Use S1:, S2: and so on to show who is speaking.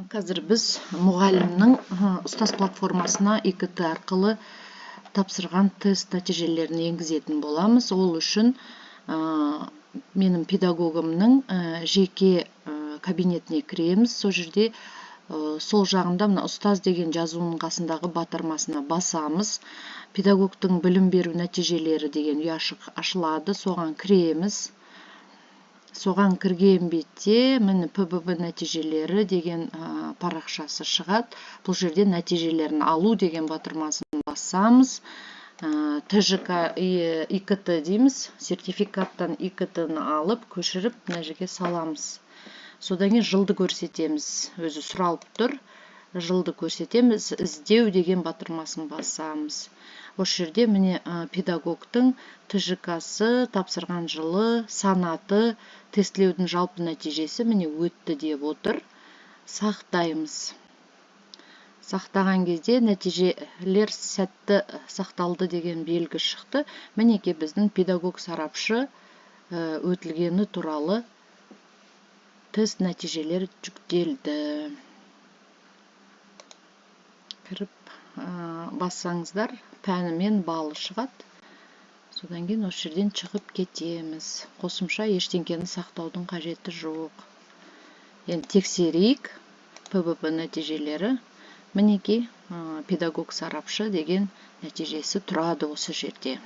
S1: Қазір біз мұғалімнің ұстаз платформасына ИКТ арқылы тапсырған тест нәтижелерін енгізетін боламыз. Ол үшін менің педагогымның жеке кабинетіне кіреміз. Сол жерде сол жағында мына ұстаз деген жазуының қасындағы батырмасына басамыз. Педагогтың білім беру нәтижелері деген ұяшық ашылады. Соған кіреміз. Соған кірген бетте міне ПББ нәтижелері деген парақшасы шығады. Бұл жерде нәтижелерін алу деген батырмасын басамыз. ТЖК ИКТ дейміз. Сертификаттан ИКТ-ны алып, көшіріп, мына жерге саламыз. Содан кейін жылды көрсетеміз. Өзі сұралып тұр. Жылды көрсетеміз. Іздеу деген батырмасын басамыз. Осы жерде міне педагогтың ТЖК-сы, тапсырған жылы, санаты, тестілеудің жалпы нәтижесі міне өтті деп отыр. Сақтаймыз. Сақтаған кезде нәтижелер сәтті сақталды деген белгі шықты. Мінеке біздің педагог сарапшы өтілгені туралы тест нәтижелері жүктелді. Кіріп бассаңыздар, пәні мен балы шығады. Содан кейін осы жерден шығып кетеміз. Қосымша ештеңкені сақтаудың қажеті жоқ. Енді тексерейік ПББ нәтижелері. Мінеки педагог сарапшы деген нәтижесі тұрады осы жерде.